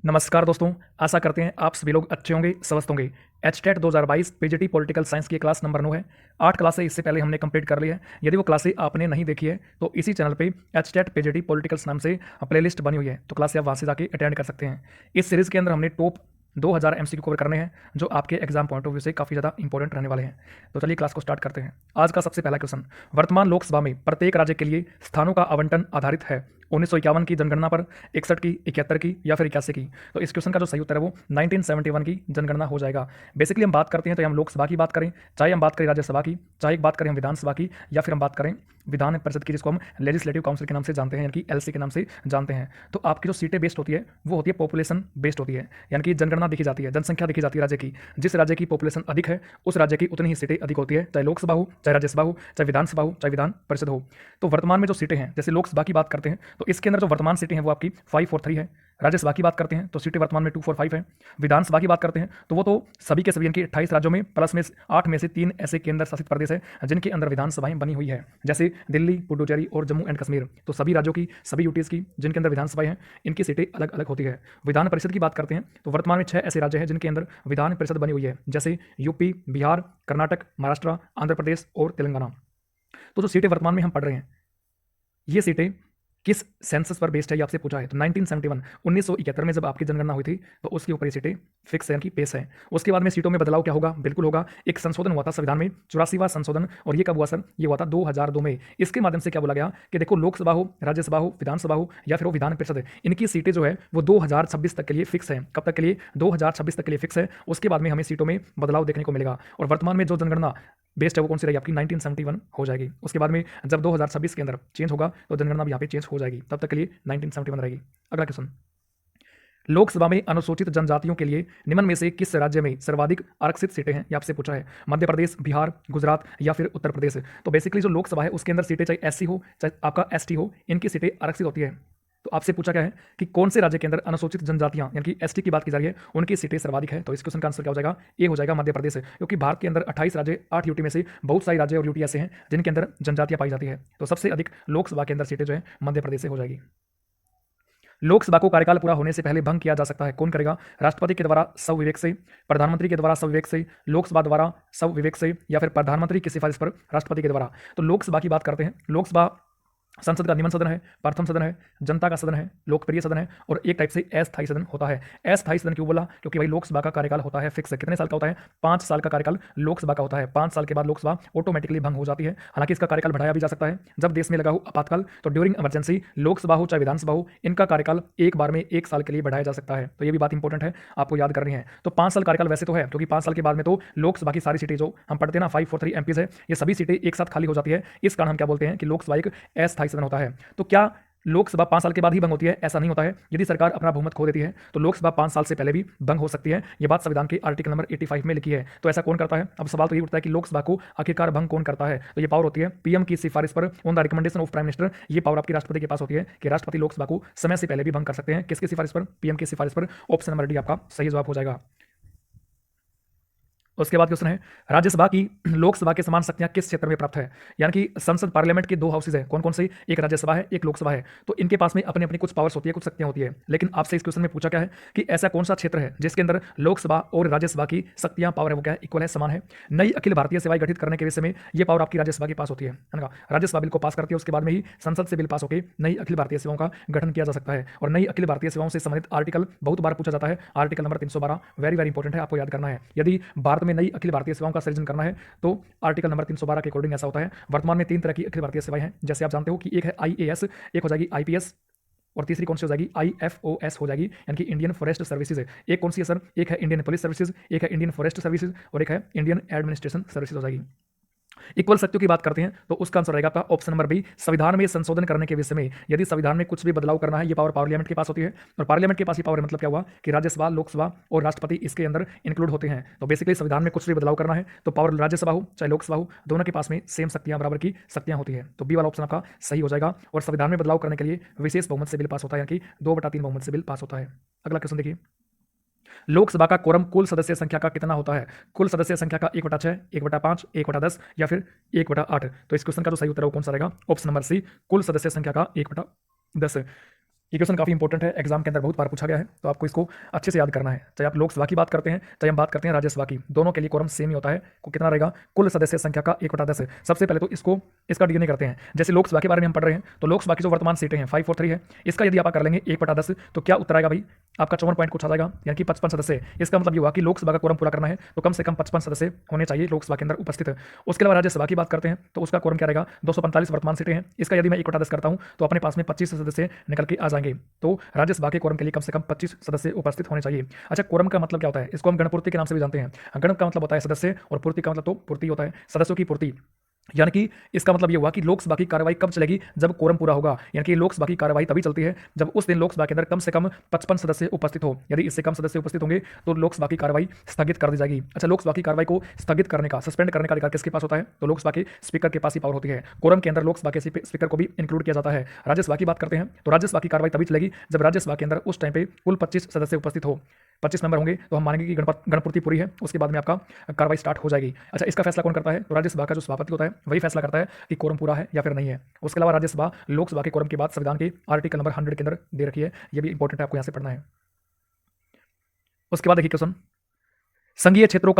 नमस्कार दोस्तों, आशा करते हैं आप सभी लोग अच्छे होंगे, स्वस्थ होंगे। एचटेट 2022 पीजीटी पॉलिटिकल साइंस की क्लास नंबर 9 है। 8 क्लासें इससे पहले हमने कंप्लीट कर ली है। यदि वो क्लासें आपने नहीं देखी है तो इसी चैनल पे एचटेट पीजीटी पॉलिटिकल्स नाम से प्लेलिस्ट बनी हुई है, तो क्लासें आप वहाँ से जाके अटेंड कर सकते हैं। इस सीरीज़ के अंदर हमने टॉप 2000 एमसीक्यू कवर करने हैं, जो आपके एग्जाम पॉइंट ऑफ व्यू से काफ़ी ज़्यादा इंपॉर्टेंट रहने वाले हैं। तो चलिए क्लास को स्टार्ट करते हैं। आज का सबसे पहला क्वेश्चन, वर्तमान लोकसभा में प्रत्येक राज्य के लिए स्थानों का आवंटन आधारित है 1951 की जनगणना पर, 61 की, 71 की या फिर 81 की। तो इस क्वेश्चन का जो सही उत्तर है वो 1971 की जनगणना हो जाएगा। बेसिकली हम बात करते हैं तो हम लोकसभा की बात करें, चाहे हम बात करें राज्यसभा की, चाहे बात करें हम विधानसभा की, या फिर हम बात करें विधान परिषद की, जिसको हम लेजिस्लेटिव काउंसिल के नाम से जानते हैं, यानी कि एलसी के नाम से जानते हैं। तो आपकी जो सीटें बेस्ड होती है वो होती है पॉपुलेशन बेस्ड होती है, यानी कि जनगणना देखी जाती है, जनसंख्या देखी जाती है राज्य की। जिस राज्य की पॉपुलेशन अधिक है उस राज्य की उतनी ही सीटें अधिक होती है, चाहे लोकसभा हो, चाहे राज्यसभा हो, चाहे विधानसभा हो, चाहे विधान परिषद हो। तो वर्तमान में जो सीटें हैं, जैसे लोकसभा की बात करते हैं तो इसके अंदर जो वर्तमान सीटें हैं वो आपकी 543 है। राज्यसभा की बात करते हैं तो सीटें वर्तमान में 245 है। विधानसभा की बात करते हैं तो वो तो सभी के सभी इनके 28 राज्यों में प्लस में 8 में से 3 ऐसे केंद्र शासित प्रदेश है जिनके अंदर विधानसभाएं बनी हुई है, जैसे दिल्ली, पुडुचेरी और जम्मू एंड कश्मीर। तो सभी राज्यों की, सभी यूटीज की जिनके अंदर विधानसभाएं हैं, इनकी सीटें अलग अलग होती है। विधान परिषद की बात करते हैं तो वर्तमान में 6 ऐसे राज्य हैं जिनके अंदर विधान परिषद बनी हुई है, जैसे यूपी, बिहार, कर्नाटक, महाराष्ट्र, आंध्र प्रदेश और तेलंगाना। तो जो सीटें वर्तमान में हम पढ़ रहे हैं, ये सीटें किस सेंसस पर बेस्ड है ये आपसे पूछा है। तो 1971 1971 में जब आपकी जनगणना हुई थी तो उसके ऊपर ये सीटें फिक्स है, यानी कि पेश है। उसके बाद में सीटों में बदलाव क्या होगा? बिल्कुल होगा। एक संशोधन हुआ था संविधान में, 84वां संशोधन, और ये कब हुआ सर? ये हुआ था 2002 में। इसके माध्यम से क्या बोला गया कि देखो, लोकसभा हो, राज्यसभा हो, विधानसभा हो या फिर वो विधान परिषद है, इनकी सीटें जो है वो 2026 तक के लिए फिक्स है। कब तक के लिए? 2026 तक के लिए फिक्स है। उसके बाद में हमें सीटों में बदलाव देखने को मिलेगा। और वर्तमान में जो जनगणना बेस्ट है वो कौन सी रहेगी? आपकी 1971 हो जाएगी। उसके बाद में जब 2026 के अंदर चेंज होगा तो जनगणना भी यहाँ पे चेंज हो जाएगी, तब तक के लिए 1971 रहेगी। अगला क्वेश्चन, लोकसभा में अनुसूचित जनजातियों के लिए निम्न में से किस राज्य में सर्वाधिक आरक्षित सीटें हैं? ये आपसे पूछा है। मध्य प्रदेश, बिहार, गुजरात या फिर उत्तर प्रदेश। तो बेसिकली जो लोकसभा है उसके अंदर सीटें चाहे एससी हो चाहे आपका एसटी हो, इनकी सीटें आरक्षित होती है। तो आपसे पूछा क्या है कि कौन से राज्य के अंदर अनुसूचित जनजातियां यानी कि एसटी की बात की जा रही है, उनकी सीटें सर्वाधिक है। तो इस क्वेश्चन का आंसर क्या हो जाएगा? ए हो जाएगा, मध्य प्रदेश। क्योंकि भारत के अंदर 28 राज्य, 8 यूटी में से बहुत सारे राज्य और यूटी ऐसे हैं जिनके अंदर जनजातियां पाई जाती है। तो सबसे अधिक लोकसभा के अंदर सीटें जो है मध्य प्रदेश से हो जाएगी। लोकसभा को कार्यकाल पूरा होने से पहले भंग किया जा सकता है, कौन करेगा? राष्ट्रपति के द्वारा स्वविवेक से, प्रधानमंत्री के द्वारा स्वविवेक से, लोकसभा द्वारा स्वविवेक से, या फिर प्रधानमंत्री की सिफारिश पर राष्ट्रपति के द्वारा। तो लोकसभा की बात करते हैं, लोकसभा संसद का निम्न सदन है, प्रथम सदन है, जनता का सदन है, लोकप्रिय सदन है और एक टाइप से अस्थायी सदन होता है। अस्थायी सदन क्यों बोला? क्योंकि भाई लोकसभा का कार्यकाल होता है फिक्स। कितने साल का होता है? 5 साल का कार्यकाल लोकसभा का होता है। 5 साल के बाद लोकसभा ऑटोमेटिकली भंग हो जाती है। हालांकि इसका कार्यकाल बढ़ाया भी जा सकता है जब देश में लगा हो आपातकाल। तो ड्यूरिंग इमरजेंसी लोकसभा हो चाहे विधानसभा हो, इनका कार्यकाल एक बार में 1 साल के लिए बढ़ाया जा सकता है। तो ये भी बात इंपॉर्टेंट है, आपको याद करनी है। तो 5 साल कार्यकाल वैसे तो है, क्योंकि 5 साल के बाद में तो लोकसभा की सारी सीटें जो हम पढ़ते हैं ना, 543 एमपीज है, ये सभी सीटें एक साथ खाली हो जाती है। इस कारण हम क्या बोलते हैं कि लोकसभा एक अस्थायी सदन होता है। तो क्या लोकसभा 5 साल के बाद ही भंग होती है? ऐसा नहीं होता है। यदि सरकार अपना बहुमत खो देती है तो लोकसभा 5 साल से पहले भी भंग हो सकती है। यह बात संविधान के आर्टिकल नंबर 85 में लिखी है। तो ऐसा कौन करता है? अब सवाल तो ये उठता है कि लोकसभा को आखिरकार भंग कौन करता है? तो ये पावर होती है पीएम की सिफारिश पर, on the recommendation of prime minister. ये पावर आपकी राष्ट्रपति के पास होती है कि राष्ट्रपति लोकसभा को समय से पहले भी भंग कर सकते हैं। किसकी सिफारिश पर? पीएम की सिफारिश पर। ऑप्शन नंबर डी आपका सही जवाब हो जाएगा। उसके बाद क्वेश्चन है, राज्यसभा की लोकसभा के समान शक्तियां किस क्षेत्र में प्राप्त है? यानी कि संसद पार्लियामेंट के 2 हाउसेज है, कौन कौन से? एक राज्यसभा है, एक लोकसभा है। तो इनके पास में अपनी अपनी कुछ पावर्स होती है, कुछ शक्तियां होती है। लेकिन आपसे इस क्वेश्चन में पूछा क्या है कि ऐसा कौन सा क्षेत्र है जिसके अंदर लोकसभा और राज्यसभा की शक्तियां, पावर है वो क्या है? इक्वल है, समान है। नई अखिल भारतीय सेवाएं गठित करने के विषय में ये पावर आपकी राज्यसभा के पास होती है ना। राज्यसभा बिल को पास करती है, उसके बाद में ही संसद से बिल पास होकर नई अखिल भारतीय सेवाओं का गठन किया जा सकता है। और नई अखिल भारतीय सेवाओं से संबंधित आर्टिकल बहुत बार पूछा जाता है। Article number 312 very very important है, आपको याद करना है। यदि भारत में नई अखिल भारतीय का सृजन करना है तो आर्टिकल नंबर 312 के अकॉर्डिंग ऐसा होता है। वर्तमान में 3 तरह की अखिल भारतीय सेवाएं हैं, जैसे आप जानते हो कि एक है आईएएस, एक हो जाएगी आईपीएस और तीसरी कौन सी हो जाएगी? आईएफओएस हो जाएगी, यानी कि इंडियन फॉरेस्ट सर्विसेज है। एक कौन सी है सर? एक है इंडियन पुलिस सर्विसेज, एक है इंडियन फॉरेस्ट सर्विसेज और एक है इंडियन एडमिनिस्ट्रेशन सर्विसेज हो जाएगी। इक्वल शक्तियों की बात करते हैं तो उसका आंसर रहेगा आपका ऑप्शन नंबर बी, संविधान में संशोधन करने के विषय में। यदि संविधान में कुछ भी बदलाव करना है, ये पावर पार्लियामेंट के पास होती है। और पार्लियामेंट के पास ये पावर मतलब क्या हुआ कि राज्यसभा, लोकसभा और राष्ट्रपति इसके अंदर इंक्लूड होते हैं। तो बेसिकली संविधान में कुछ भी बदलाव करना है तो पावर राज्यसभा हो चाहे लोकसभा हो, दोनों के पास में सेम शक्तियां, बराबर की शक्तियां होती है। तो बी वाला ऑप्शन आपका सही हो जाएगा। और संविधान में बदलाव करने के लिए विशेष बहुमत से बिल पास होता है, यानी कि 2/3 बहुमत से बिल पास होता है। अगला क्वेश्चन देखिए, लोकसभा का कोरम कुल सदस्य संख्या का कितना होता है? कुल सदस्य संख्या का 1/6, 1/5, 1/10 या फिर 1/8। तो इस क्वेश्चन का जो सही उत्तर है वो कौन सा रहेगा? ऑप्शन नंबर सी, कुल सदस्य संख्या का 1/10। ये क्वेश्चन काफ़ी इंपॉर्टेंट है, एग्जाम के अंदर बहुत बार पूछा गया है, तो आपको इसको अच्छे से याद करना है। चाहे आप लोकसभा की बात करते हैं, चाहे हम बात करते हैं राज्यसभा की, दोनों के लिए कोरम सेम ही होता है। को कितना रहेगा? कुल सदस्य संख्या का 1/10। सबसे पहले तो इसका डीएनए करते हैं। जैसे लोकसभा के बारे में हम पढ़ रहे हैं, तो लोकसभा की जो वर्तमान सीटें हैं 543 है, इसका यदि आप कर लेंगे 1/10, तो क्या उत्तर आएगा भाई? आपका 54 पॉइंट कुछ आ जाएगा, यानी कि 55 सदस्य। इसका मतलब ये हुआ कि लोकसभा का कोरम पूरा करना है तो कम से कम 55 सदस्य होने चाहिए लोकसभा के अंदर उपस्थित। उसके अलावा राज्यसभा की बात करते हैं, तो उसका कोरम क्या रहेगा? 245 वर्तमान सीटें हैं, इसका यदि मैं 1/10 करता हूं तो अपने पास में 25 सदस्य निकल के आ जाएंगे। तो राज्यसभा के कोरम के लिए कम से कम 25 सदस्य उपस्थित होने चाहिए। अच्छा, कोरम का मतलब क्या होता है? इसको हम गणपूर्ति के नाम से भी जानते हैं। गण का मतलब होता है सदस्य और पूर्ति का मतलब तो पूर्ति होता है, सदस्यों की पूर्ति। यानी कि इसका मतलब ये हुआ कि लोकसभा की कार्रवाई कब चलेगी? जब कोरम पूरा होगा। यानी कि लोकसभा की कार्रवाई तभी चलती है जब उस दिन लोकसभा के अंदर कम से कम 55 सदस्य उपस्थित हो। यदि इससे कम सदस्य उपस्थित होंगे तो लोकसभा की कार्रवाई स्थगित कर दी जाएगी। अच्छा, लोकसभा की कार्रवाई को स्थगित करने का, सस्पेंड करने का अधिकार किसके पास होता है? तो लोकसभा के स्पीकर के पास ही पावर होती है। कोरम के अंदर लोकसभा के स्पीकर को भी इंक्लूड किया जाता है। राज्यसभा की बात करते हैं, तो राज्यसभा की कार्रवाई तभी चलेगी जब राज्यसभा के अंदर उस टाइम पे कुल 25 सदस्य उपस्थित हो। 25 मेंबर होंगे तो हम मानेंगे कि गणपूर्ति पूरी है, उसके बाद में आपका कार्रवाई स्टार्ट हो जाएगी। अच्छा, इसका फैसला कौन करता है? तो राज्यसभा का जो सभापति होता है वही फैसला करता है कि कोरम पूरा है या फिर नहीं है। उसके अलावा राज्यसभा लोकसभा के कोरम के बाद संविधान के आर्टिकल नंबर 100 के अंदर दे रखी है, ये भी इंपॉर्टेंट है, आपको यहाँ से पढ़ना है। उसके बाद देखिए क्वेश्चन, संघीय क्षेत्रों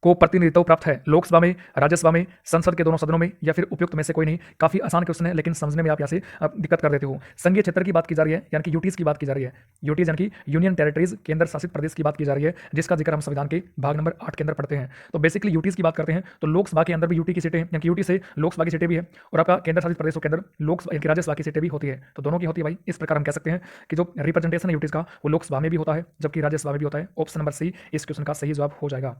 को प्रतिनिधित्व प्राप्त है लोकसभा में, राज्यसभा में, संसद के दोनों सदनों में, या फिर उपयुक्त में से कोई नहीं। काफी आसान क्वेश्चन है, लेकिन समझने में आप यहाँ से दिक्कत कर देते हो। संघीय क्षेत्र की बात की जा रही है, यानी कि यूटीज की बात की जा रही है। यूटीज यानी कि यूनियन टेरिटरीज, केंद्र शासित प्रदेश की बात की जा रही है, जिसका जिक्र हम संविधान के भाग नंबर 8 के अंदर पढ़ते हैं। तो बेसिकली यूटीज की बात करते हैं तो लोकसभा के अंदर भी यूटी की सीटें, यानी कि यूटी से लोकसभा की सीटें भी है, और आपका केंद्र शासित प्रदेशों के अंदर लोकसभा यानी कि राज्यसभा की सीटें भी होती है। तो दोनों की होती है भाई। इस प्रकार हम कह सकते हैं कि जो रिप्रेजेंटेशन है यूटीज का वो लोकसभा में भी होता है जबकि राज्यसभा में भी होता है। ऑप्शन नंबर सी इस क्वेश्चन का सही जवाब हो जाएगा।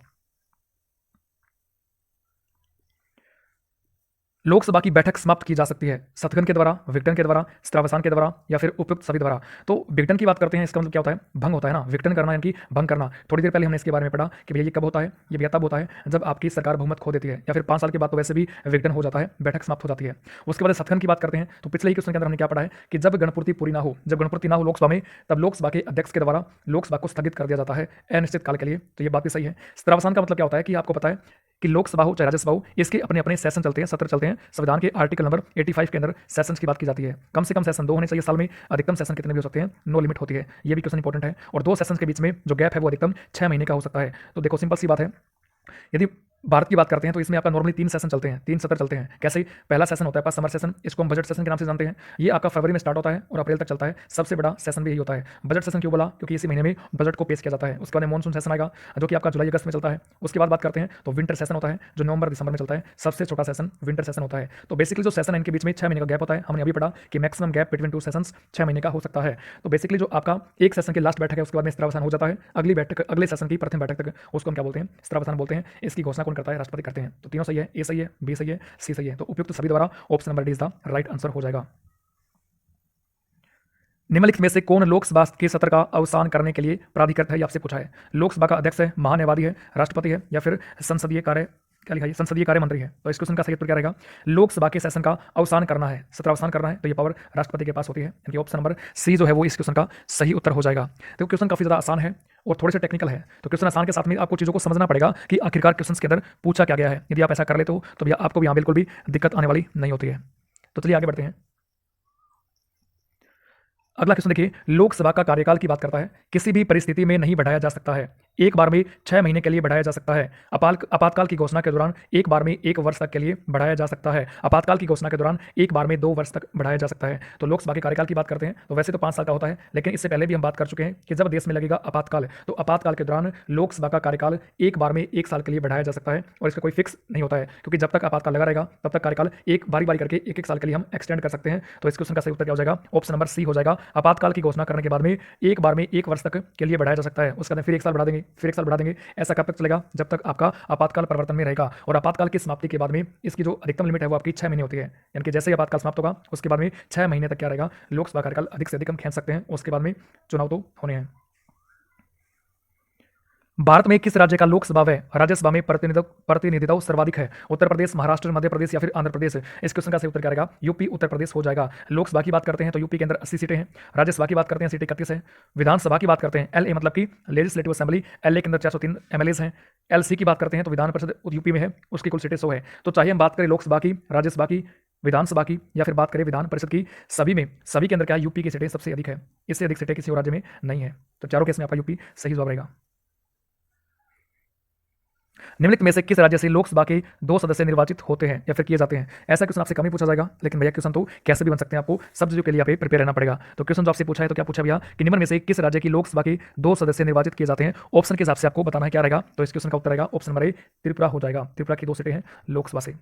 लोकसभा की बैठक समाप्त की जा सकती है सदगण के द्वारा, विघटन के द्वारा, स्त्रावसान के द्वारा, या फिर उपयुक्त सभी द्वारा। तो विघटन की बात करते हैं, इसका मतलब क्या होता है? भंग होता है ना, विघटन करना यानी कि भंग करना। थोड़ी देर पहले हमने इसके बारे में पढ़ा कि भैया ये कब होता है? ये भैया तब होता है जब आपकी सरकार बहुमत खो देती है, या फिर 5 साल के बाद तो वैसे भी विघटन हो जाता है, बैठक समाप्त हो जाती है। उसके बाद सदगण की बात करते हैं, तो पिछले ही क्वेश्चन के अंदर हमने क्या पढ़ा है कि जब गणपूर्ति पूरी ना हो, जब गणपूर्ति ना हो लोकसभा में, तब लोकसभा के अध्यक्ष के द्वारा लोकसभा को स्थगित कर दिया जाता है अनिश्चित काल के लिए। तो ये बात भी सही है। स्त्रावसान का मतलब क्या होता है कि आपको पता है कि लोकसभा हो चाहे राज्यसभा हो, इसके अपने अपने सेशन चलते हैं, सत्र चलते हैं। संविधान के आर्टिकल नंबर 85 के अंदर सेशंस की बात की जाती है। कम से कम सेशन 2 होने चाहिए साल में, अधिकतम सेशन कितने भी हो सकते हैं, नो लिमिट होती है। ये भी क्वेश्चन इंपॉर्टेंट है। और 2 सेशंस के बीच में जो गैप है वो अधिकतम 6 महीने का हो सकता है। तो देखो सिंपल सी बात है, यदि भारत की बात करते हैं तो इसमें आपका नॉर्मली 3 सेशन चलते हैं, 3 सत्र चलते हैं। कैसे? पहला सेशन होता है आपका समर सेशन, इसको हम बजट सेशन के नाम से जानते हैं। ये आपका फरवरी में स्टार्ट होता है और अप्रैल तक चलता है। सबसे बड़ा सेशन भी यही होता है। बजट सेशन क्यों बोला? क्योंकि इसी महीने में बजट को पेश किया जाता है। उसके बाद मॉनसून सेशन आएगा जो कि आपका जुलाई अगस्त में चलता है। उसके बाद बात करते हैं तो विंटर सेशन होता है जो नवंबर दिसंबर में चलता है। सबसे छोटा सेशन विंटर सेशन होता है। तो बेसिकली जो सेशन है इनके बीच में 6 महीने का गैप होता है। हमने अभी पढ़ा कि मैक्सिमम गैप बिटवीन 2 सेशंस 6 महीने का हो सकता है। तो बेसिकली जो आपका एक सेशन की लास्ट बैठक है उसके बाद में स्त्रावसान हो जाता है। अगली बैठक, अगले सेशन की प्रथम बैठक तक उसको हम क्या बोलते हैं? स्त्रावसान बोलते हैं। इसकी घोषणा कौन करता है? राष्ट्रपति करते हैं। तो तीनों सही है, ए सही है, बी सही है, सी सही है। तो उपयुक्त सभी द्वारा option number D is the right answer हो जाएगा। निम्नलिखित में से कौन लोकसभा के सत्र का अवसान करने के लिए प्राधिकृत है? ये आपसे पूछा है। लोकसभा का अध्यक्ष है, महान्यायवादी है, राष्ट्रपति है, या फिर संसदीय कार्य, क्या लिखा है? संसदीय कार्य मंत्री है। तो इस क्वेश्चन का सही उत्तर क्या रहेगा? लोकसभा के सेशन का अवसान करना है, सत्र अवसान करना है, तो ये पावर राष्ट्रपति के पास होती है। यानी ऑप्शन नंबर सी जो है वो इस क्वेश्चन का सही उत्तर हो जाएगा। तो क्वेश्चन काफी ज्यादा आसान है और थोड़े से टेक्निकल है। तो क्वेश्चन आसान के साथ में आपको चीजों को समझना पड़ेगा कि आखिरकार क्वेश्चन के अंदर पूछा क्या गया है। यदि आप ऐसा कर लेते हो तो भैया आपको भी यहाँ बिल्कुल भी दिक्कत आने वाली नहीं होती है। तो चलिए आगे बढ़ते हैं। अगला क्वेश्चन देखिए, लोकसभा का कार्यकाल की बात करता है। किसी भी परिस्थिति में नहीं बढ़ाया जा सकता है, एक बार में 6 महीने के लिए बढ़ाया जा सकता है। आपातकाल की घोषणा के दौरान एक बार में 1 वर्ष तक के लिए बढ़ाया जा सकता है। आपातकाल की घोषणा के दौरान एक बार में 2 वर्ष तक बढ़ाया जा सकता है। तो लोकसभा के कार्यकाल की बात करते हैं तो वैसे तो 5 साल का होता है, लेकिन इससे पहले भी हम बात कर चुके हैं कि जब देश में लगेगा आपातकाल तो आपातकाल के दौरान लोकसभा का कार्यकाल एक बार में 1 साल के लिए बढ़ाया जा सकता है। और इसका कोई फिक्स नहीं होता है क्योंकि जब तक आपातकाल लगा रहेगा तब तक कार्यकाल एक बारी बारी करके 1-1 साल के लिए हम एक्सटेंड कर सकते हैं। तो इस क्वेश्चन का सही उत्तर क्या हो जाएगा? ऑप्शन नंबर सी हो जाएगा। आपातकाल की घोषणा करने के बाद में एक बार में 1 वर्ष तक के लिए बढ़ाया जा सकता है। उसके बाद फिर 1 साल बढ़ा देंगे, फिर 1 साल बढ़ा देंगे। ऐसा कब तक चलेगा? जब तक आपका आपातकाल परिवर्तन में रहेगा। और आपातकाल की समाप्ति के बाद में इसकी जो अधिकतम लिमिट है वो आपकी 6 महीने होती है। यानी कि जैसे ही आपातकाल समाप्त होगा उसके बाद में 6 महीने तक क्या रहेगा? लोकसभा कार्यकाल अधिक से अधिक हम खींच सकते हैं। उसके बाद में चुनाव तो होने हैं। भारत में किस राज्य का लोकसभा व राज्यसभा में प्रतिनिधित्व सर्वाधिक है? उत्तर प्रदेश, महाराष्ट्र, मध्य प्रदेश या फिर आंध्र प्रदेश? इस क्वेश्चन का सही उत्तर क्या रहेगा? यूपी, उत्तर प्रदेश हो जाएगा। लोकसभा की बात करते हैं तो यूपी के अंदर 80 सीटें हैं। राज्यसभा की बात करते हैं सीटें 31 है। विधानसभा की बात करते हैं एलए मतलब कि लेजिस्लेटिव असेंबली, एलए के अंदर 403 एमएलएज हैं। एलसी की बात करते हैं तो विधान परिषद यूपी में है, उसकी कुल सीटें 100 है। तो चाहे हम बात करें लोकसभा की, राज्यसभा की, विधानसभा की या फिर बात करें विधान परिषद की, सभी के अंदर क्या है, यूपी की सीटें सबसे अधिक है, इससे अधिक सीटें किसी और राज्य में नहीं है। तो चारों केस में आपका यूपी सही जवाब रहेगा। निम्नलिखित में से किस राज्य से लोकसभा के 2 सदस्य निर्वाचित होते हैं या फिर किए जाते हैं? ऐसा क्वेश्चन आपसे कम ही पूछा जाएगा, लेकिन भैया क्वेश्चन तो कैसे भी बन सकते हैं, आपको सब चीजों के लिए यहाँ पे प्रिपेयर रहना पड़ेगा। तो क्वेश्चन जो आपसे पूछा है तो क्या पूछा भैया कि निम्न में से किस राज्य की लोकसभा के 2 सदस्य निर्वाचित किए जाते हैं? ऑप्शन के हिसाब से आपको बताना है क्या रहेगा। तो इस क्वेश्चन का उत्तर रहेगा ऑप्शन नंबर ए, त्रिपुरा हो जाएगा। त्रिपुरा की 2 सीटें हैं लोकसभा से।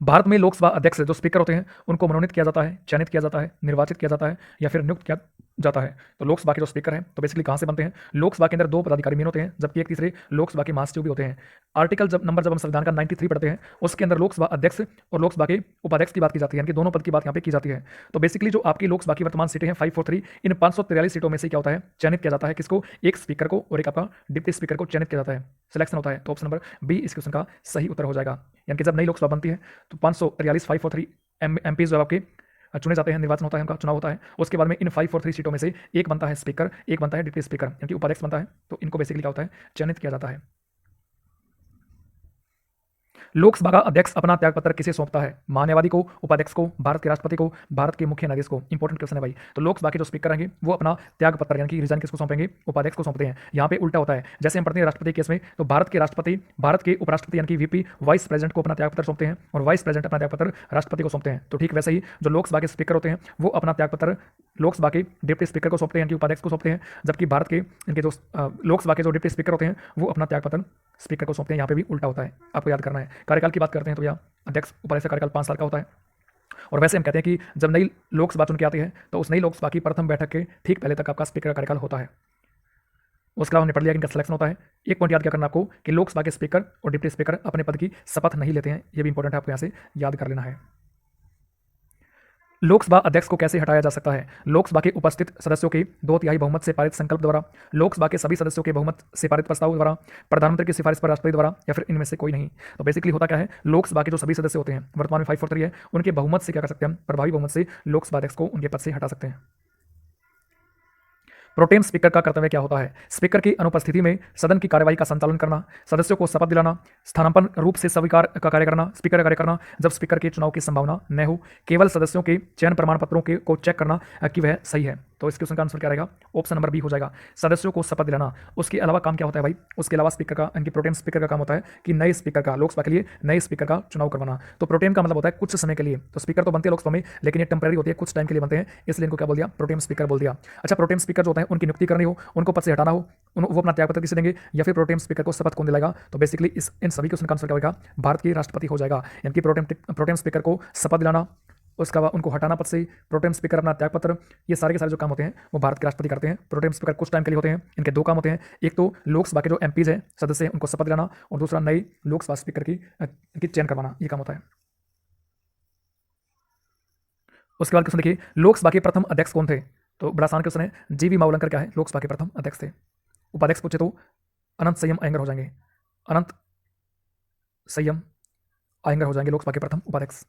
भारत में लोकसभा अध्यक्ष जो स्पीकर होते हैं उनको मनोनीत किया जाता है, चयनित किया जाता है, निर्वाचित किया जाता है या फिर नियुक्त किया जाता है। तो लोकसभा के जो स्पीकर हैं तो बेसिकली कहाँ से बनते हैं? लोकसभा के अंदर 2 पदाधिकारी मेन होते हैं, जबकि एक तीसरे लोकसभा के महासचिव भी होते हैं। आर्टिकल जब हम संविधान का 93 पढ़ते हैं उसके अंदर लोकसभा अध्यक्ष और लोकसभा के उपाध्यक्ष की बात की जाती है, यानी कि दोनों पद की बात यहाँ पे की जाती है। तो बेसिकली जो आपकी लोकसभा की वर्तमान सीटें हैं 543, इन 543 सीटों में से क्या होता है, चयनित किया जाता है किसको? एक स्पीकर को और एक आपका डिप्टी स्पीकर को चयनित किया जाता है, सिलेक्शन होता है। तो ऑप्शन नंबर बी इस क्वेश्चन का सही उत्तर हो जाएगा। यानी कि जब नई लोकसभा बनती है तो 543 एमपीज जो आपके चुने जाते हैं, निर्वाचन होता है, उनका चुनाव होता है। उसके बाद में इन 543 सीटों में से एक बनता है स्पीकर, एक बनता है डिप्टी स्पीकर, यानी कि उपाध्यक्ष बनता है। तो इनको बेसिकली क्या होता है, चयनित किया जाता है। लोकसभा का अध्यक्ष अपना त्यागपत्र किसे सौंपता है? महान्यायवादी को, उपाध्यक्ष को, भारत के राष्ट्रपति को, भारत के मुख्य न्यायाधीश को? इंपॉर्टेंट क्वेश्चन है भाई। तो लोकसभा के जो स्पीकर रहेंगे वो अपना त्यागपत्र यानी कि रिजाइन किसको सौंपेंगे? उपाध्यक्ष को सौंपते हैं। यहाँ पे उल्टा होता है, जैसे हम पढ़ते हैं राष्ट्रपति केस में, तो भारत के राष्ट्रपति भारत के उपराष्ट्रपति यानी कि वीपी वाइस प्रेसिडेंट को अपना त्यागपत्र सौंपते हैं और वाइस प्रेसिडेंट अपना त्यागपत्र राष्ट्रपति को सौंपते हैं। तो ठीक वैसे ही जो लोकसभा के स्पीकर होते हैं वो अपना त्यागपत्र लोकसभा के डिप्टी स्पीकर को सौंपते हैं यानी कि उपाध्यक्ष को सौंपते हैं, जबकि भारत के इनके जो लोकसभा के जो डिप्टी स्पीकर होते हैं वो अपना त्यागपत्र स्पीकर को सौंपते हैं। यहाँ पे भी उल्टा होता है, आपको याद करना है। कार्यकाल की बात करते हैं तो भैया अध्यक्ष उपाध्यक्ष का कार्यकाल 5 साल का होता है। और वैसे हम कहते हैं कि जब नई लोकसभा चुन के आती है तो उस नई लोकसभा की प्रथम बैठक के ठीक पहले तक आपका स्पीकर का कार्यकाल होता है। उसके बाद हमने पढ़ लिया कि इनका सिलेक्शन होता है। एक पॉइंट याद क्या करना आपको कि लोकसभा के स्पीकर और डिप्टी स्पीकर अपने पद की शपथ नहीं लेते हैं, ये भी इंपॉर्टेंट है, आपको यहाँ से याद कर लेना है। लोकसभा अध्यक्ष को कैसे हटाया जा सकता है? लोकसभा के उपस्थित सदस्यों के 2/3 बहुमत से पारित संकल्प द्वारा, लोकसभा के सभी सदस्यों के बहुमत से पारित प्रस्ताव द्वारा, प्रधानमंत्री की सिफारिश पर राष्ट्रपति द्वारा, या फिर इनमें से कोई नहीं। तो बेसिकली होता क्या है, लोकसभा के जो सभी सदस्य होते हैं वर्तमान में 543 है, उनके बहुमत से क्या कर सकते हैं हम, प्रभावी बहुमत से लोकसभा अध्यक्ष को उनके पद से हटा सकते हैं। प्रोटेम स्पीकर का कर्तव्य क्या होता है? स्पीकर की अनुपस्थिति में सदन की कार्यवाही का संचालन करना, सदस्यों को शपथ दिलाना, स्थानापन्न रूप से स्वीकार का कार्य करना, स्पीकर का कार्य करना जब स्पीकर के चुनाव की संभावना न हो, केवल सदस्यों के चयन प्रमाण पत्रों के को चेक करना कि वह सही है। तो इस क्वेश्चन का आंसर क्या रहेगा? ऑप्शन नंबर बी हो जाएगा, सदस्यों को शपथ दिलाना। उसके अलावा काम क्या होता है भाई? उसके अलावा स्पीकर का यानी कि प्रोटेम स्पीकर का काम होता है कि नए स्पीकर का, लोकसभा के लिए नए स्पीकर का चुनाव करवाना। तो प्रोटेम का मतलब होता है कुछ समय के लिए। तो स्पीकर तो बनते हैं लोकसभा में, लेकिन ये टेम्पररी होती है, कुछ टाइम के लिए बनते हैं, इसलिए इनको क्या बोल दिया? प्रोटेम स्पीकर बोल दिया। अच्छा, प्रोटेम स्पीकर जो होता है उनकी नियुक्ति करनी हो, उनको पद से हटाना हो, वो अपना त्यागपत्र किसे देंगे या फिर प्रोटेम स्पीकर को शपथ कौन दिलाएगा? तो बेसिकली इन सभी क्वेश्चन का आंसर क्या होगा? भारत के राष्ट्रपति हो जाएगा। यानी कि प्रोटेम स्पीकर को शपथ दिलाना, उसका बाद उनको हटाना पद से, प्रोटेम स्पीकर अपना त्यागपत्र, ये सारे के सारे जो काम होते हैं वो भारत के राष्ट्रपति करते हैं। प्रोटेम स्पीकर कुछ टाइम के लिए होते हैं। इनके 2 काम होते हैं, एक तो लोकसभा के जो एमपीज हैं सदस्य हैं उनको शपथ दिलाना, और दूसरा नई लोकसभा स्पीकर की चयन करवाना, ये काम होता है। उसके बाद क्वेश्चन देखिए, लोकसभा के प्रथम अध्यक्ष कौन थे? तो बड़ा आसान क्वेश्चन है, जीवी मावलंकर क्या है? लोकसभा के प्रथम अध्यक्ष थे। उपाध्यक्ष पूछे तो अनंत संयम अयंगर हो जाएंगे, अनंत संयम अयंगर हो जाएंगे लोकसभा के प्रथम उपाध्यक्ष।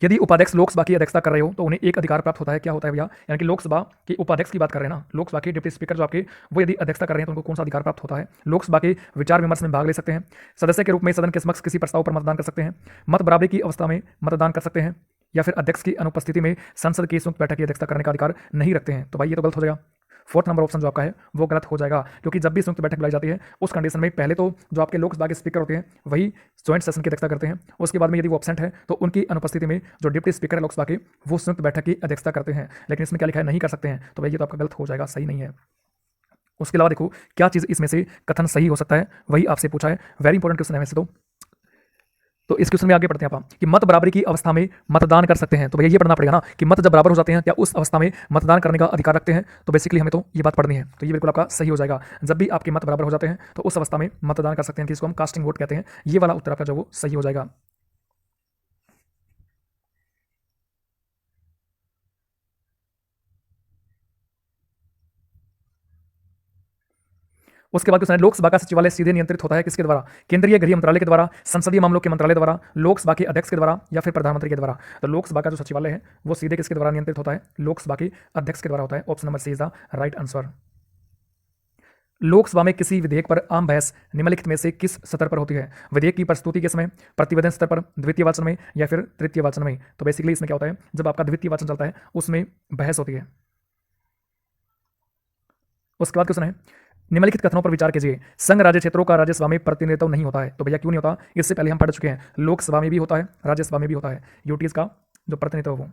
यदि उपाध्यक्ष लोकसभा की अध्यक्षता कर रहे हो तो उन्हें एक अधिकार प्राप्त होता है, क्या होता है भैया? यानी कि लोकसभा के उपाध्यक्ष की बात कर रहे हैं ना, लोकसभा के डिप्टी स्पीकर जो आपके, वो यदि अध्यक्षता कर रहे हैं तो उनको कौन सा अधिकार प्राप्त होता है? लोकसभा के विचार विमर्श में भाग ले सकते हैं, सदस्य के रूप में सदन के समक्ष किसी प्रस्ताव पर मतदान कर सकते हैं, मत बराबरी की अवस्था में मतदान कर सकते हैं, या फिर अध्यक्ष की अनुपस्थिति में संसद की संयुक्त बैठक की अध्यक्षता करने का अधिकार नहीं रखते हैं। तो भाई ये तो गलत हो जाएगा। 4th नंबर ऑप्शन जो आपका है वो गलत हो जाएगा, क्योंकि जब भी संयुक्त बैठक बुलाई जाती है उस कंडीशन में पहले तो जो आपके लोकसभा के स्पीकर होते हैं वही ज्वाइंट सेशन की अध्यक्षता करते हैं, उसके बाद में यदि वो एब्सेंट है तो उनकी अनुपस्थिति में जो डिप्टी स्पीकर है लोकसभा के वो संयुक्त बैठक की अध्यक्षता करते हैं। लेकिन इसमें क्या लिखा है? नहीं कर सकते हैं। तो भाई ये तो आपका गलत हो जाएगा, सही नहीं है। उसके अलावा देखो क्या चीज़ इसमें से कथन सही हो सकता है, वही आपसे पूछा है। वेरी इंपॉर्टेंट क्वेश्चन है वैसे तो इस क्वेश्चन में आगे पढ़ते हैं आप कि मत बराबरी की अवस्था में मतदान कर सकते हैं। तो भैया ये पढ़ना पड़ेगा ना कि मत जब बराबर हो जाते हैं क्या उस अवस्था में मतदान करने का अधिकार रखते हैं? तो बेसिकली हमें तो ये बात पढ़नी है, तो ये बिल्कुल आपका सही हो जाएगा। जब भी आपके मत बराबर हो जाते हैं तो उस अवस्था में मतदान कर सकते हैं, जिसको हम कास्टिंग वोट कहते हैं। ये वाला उत्तर आपका जो वो सही हो जाएगा। उसके बाद क्वेश्चन है, लोकसभा का सचिवालय सीधे नियंत्रित होता है किसके द्वारा? केंद्रीय गृह मंत्रालय के द्वारा, संसदीय मामलों के मंत्रालय द्वारा, लोकसभा के अध्यक्ष के द्वारा, या फिर प्रधानमंत्री के द्वारा? तो लोकसभा का जो सचिवालय है वो सीधे किसके द्वारा नियंत्रित होता है? लोकसभा के अध्यक्ष के द्वारा होता है। Option number C is the right answer. Lok Sabha में किसी विधेयक पर आम बहस निम्नलिखित में से किस स्तर पर होती है? विधेयक की प्रस्तुति के समय, प्रतिवेदन स्तर पर, द्वितीय वाचन में या फिर तृतीय वाचन में? तो बेसिकली इसमें क्या होता है, जब आपका द्वितीय वाचन चलता है उसमें बहस होती है। उसके बाद क्वेश्चन है, निम्नलिखित कथनों पर विचार कीजिए। संघ राज्य क्षेत्रों का राज्यसभा में प्रतिनिधित्व नहीं होता है। तो भैया क्यों नहीं होता? इससे पहले हम पढ़ चुके हैं, लोकसभा में भी होता है, राज्यसभा में भी होता है यूटीज का जो प्रतिनिधित्व वो।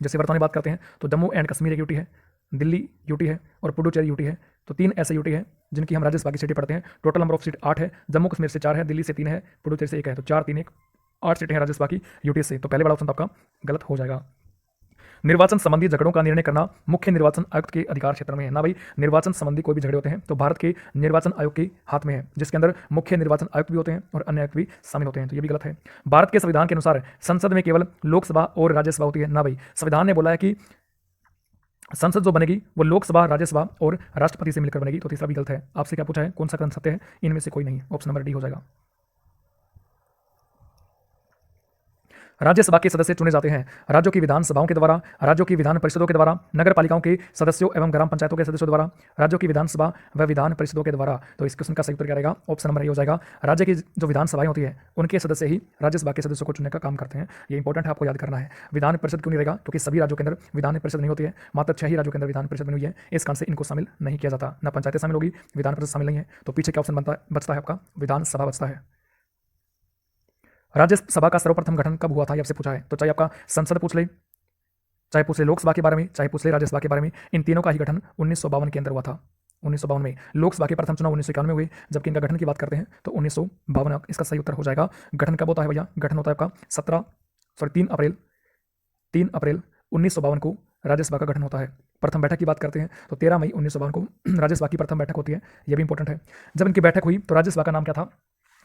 जैसे वर्तमान में बात करते हैं तो जम्मू एंड कश्मीर एक यूटी है, दिल्ली यूटी है और पुडुचेरी यूटी है। तो 3 ऐसे यूटी है जिनकी हम राज्यसभा की सीटें पढ़ते हैं। टोटल नंबर ऑफ सीट 8 है, जम्मू कश्मीर से 4 है, दिल्ली से 3 है, पुडुचेरी से 1 है। तो 4 3 1 8 सीटें हैं राज्यसभा की यूटी से। तो पहले वाला ऑप्शन तो आपका गलत हो जाएगा। निर्वाचन संबंधी झगड़ों का निर्णय करना मुख्य निर्वाचन आयुक्त के अधिकार क्षेत्र में है। ना भाई, निर्वाचन संबंधी कोई भी झगड़े होते हैं तो भारत के निर्वाचन आयोग के हाथ में है, जिसके अंदर मुख्य निर्वाचन आयुक्त भी होते हैं और अन्य आयुक्त भी शामिल होते हैं। तो ये भी गलत है। भारत के संविधान के अनुसार संसद में केवल लोकसभा और राज्यसभा होती है। ना भाई, संविधान ने बोला है कि संसद जो बनेगी वो लोकसभा, राज्यसभा और राष्ट्रपति से मिलकर बनेगी। तो तीसरा भी गलत है। आपसे क्या पूछा है, कौन सा कथन सत्य है? इनमें से कोई नहीं। ऑप्शन नंबर डी हो जाएगा। राज्यसभा के सदस्य चुने जाते हैं राज्यों की विधानसभाओं के द्वारा, राज्यों की विधान परिषदों के द्वारा, नगर पालिकाओं के सदस्यों एवं ग्राम पंचायतों के सदस्यों द्वारा, राज्यों की विधानसभा व विधान परिषदों के द्वारा। तो इस क्वेश्चन का सही उत्तर क्या रहेगा? ऑप्शन नंबर ए हो जाएगा। राज्य की जो विधानसभाएं होती है उनके सदस्य ही राज्यसभा के सदस्यों को चुनने का काम करते हैं। ये इंपॉर्टेंट है, आपको याद करना है। विधान परिषद क्यों नहीं रहेगा? क्योंकि सभी राज्यों के अंदर विधान परिषद नहीं होती है, मात्र 6 ही राज्यों के अंदर विधान परिषद बनी हुई है। इस कारण से इनको शामिल नहीं किया जाता। ना पंचायतें शामिल होगी, विधान परिषद शामिल नहीं है। तो पीछे क्या ऑप्शन बचता है आपका? विधानसभा बचता है। राज्यसभा का सर्वप्रथम गठन कब हुआ था, ये आपसे पूछा है। तो चाहे आपका संसद पूछ ले, चाहे पूछ ले लोकसभा के बारे में, चाहे पूछ ले राज्यसभा के बारे में, इन तीनों का ही गठन 1952 के अंदर हुआ था। 1952 में। लोकसभा के प्रथम चुनाव 1991 में हुए, जबकि इनका गठन की बात करते हैं तो 1952 इसका सही उत्तर हो जाएगा। गठन कब होता है भैया? गठन होता है आपका 3 अप्रैल 1952 को राज्यसभा का गठन होता है। प्रथम बैठक की बात करते हैं तो 13 मई 1952 को राज्यसभा की प्रथम बैठक होती है। यह भी इंपॉर्टेंट है। जब इनकी बैठक हुई तो राज्यसभा का नाम क्या था?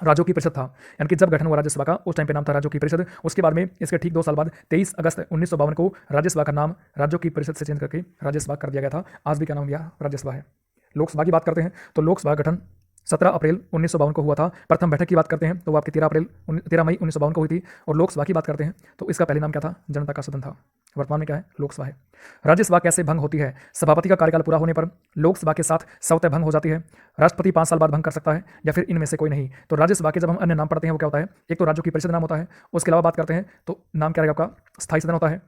राज्यों की परिषद था। यानी कि जब गठन हुआ राज्यसभा का उस टाइम पे नाम था राज्यों की परिषद। उसके बाद में इसके ठीक 2 साल बाद 23 अगस्त 1952 को राज्यसभा का नाम राज्यों की परिषद से चेंज करके राज्यसभा कर दिया गया था। आज भी क्या नाम दिया? राज्यसभा है। लोकसभा की बात करते हैं तो लोकसभा गठन 17 अप्रैल 1952 को हुआ था। प्रथम बैठक की बात करते हैं तो वो आपकी 13 मई 1952 को हुई थी। और लोकसभा की बात करते हैं तो इसका पहले नाम क्या था? जनता का सदन था। वर्तमान में क्या है? लोकसभा है। राज्यसभा कैसे भंग होती है? सभापति का कार्यकाल पूरा होने पर लोकसभा के साथ स्वतः भंग हो जाती है। राष्ट्रपति 5 साल बाद भंग कर सकता है या फिर इनमें से कोई नहीं। तो राज्यसभा के जब हम अन्य नाम पढ़ते हैं वो क्या होता है? एक तो राज्यों की परिषद नाम होता है, उसके अलावा बात करते हैं तो नाम क्या रहेगा आपका? स्थायी सदन होता है,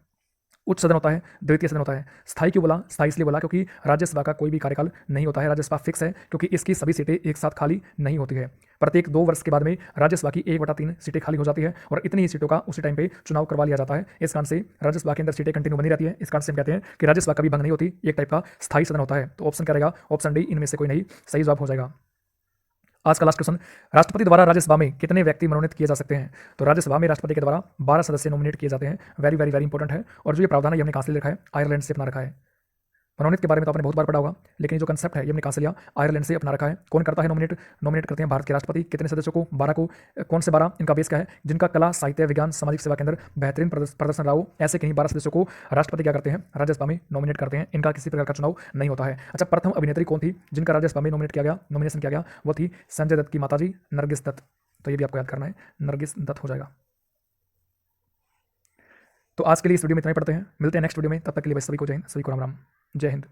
उच्च सदन होता है, द्वितीय सदन होता है। स्थायी क्यों बोला? स्थायी इसलिए बोला क्योंकि राज्यसभा का कोई भी कार्यकाल नहीं होता है। राज्यसभा फिक्स है क्योंकि इसकी सभी सीटें एक साथ खाली नहीं होती है। प्रत्येक 2 वर्ष के बाद में राज्यसभा की 1/3 सीटें खाली हो जाती है और इतनी ही सीटों का उसी टाइम पे चुनाव करवा लिया जाता है। इस कारण से राज्यसभा के अंदर सीटें कंटिन्यू बनी रहती है। इस कारण से हम कहते हैं कि राज्यसभा कभी भंग नहीं होती, एक टाइप का स्थायी सदन होता है। तो ऑप्शन क्या रहेगा? ऑप्शन डी, इनमें से कोई नहीं सही जवाब हो जाएगा। आज का लास्ट क्वेश्चन, राष्ट्रपति द्वारा राज्यसभा में कितने व्यक्ति मनोनीत किए जा सकते हैं? तो राज्यसभा में राष्ट्रपति के द्वारा 12 सदस्य नॉमिनेट किए जाते हैं। वेरी वेरी वेरी इंपॉर्टेंट है। और जो ये प्रावधान है ये हमने कहाँ से ले रखा है? आयरलैंड से अपना रखा है। मनोनीत के बारे में तो आपने बहुत बार पढ़ा होगा, लेकिन ये जो कंसेप्ट है ये हमने कहाँ से लिया? आयरलैंड से अपना रखा है। कौन करता है नॉमिनेट? नॉमिनेट करते हैं भारत के राष्ट्रपति। कितने सदस्यों को? 12 को। कौन से 12? इनका बेस क्या है? जिनका कला, साहित्य, विज्ञान, सामाजिक सेवा के अंदर बेहतरीन प्रदर्शन रहा हो, ऐसे कहीं 12 सदस्यों को राष्ट्रपति क्या करते हैं? राज्यसभा में नॉमिनेट करते हैं। इनका किसी प्रकार का चुनाव नहीं होता है। अच्छा, प्रथम अभिनेत्री कौन थी जिनका राज्यसभा में नॉमिनेट किया गया, नॉमिनेशन किया गया? वो थी संजय दत्त की माताजी नरगिस दत्त। तो ये भी आपको याद करना है, नरगिस दत्त हो जाएगा। तो आज के लिए इस वीडियो में इतना ही पढ़ते हैं, मिलते हैं नेक्स्ट वीडियो में। तब तक के लिए भाई सभी को जय हिंद, सभी को राम राम, जय हिंद।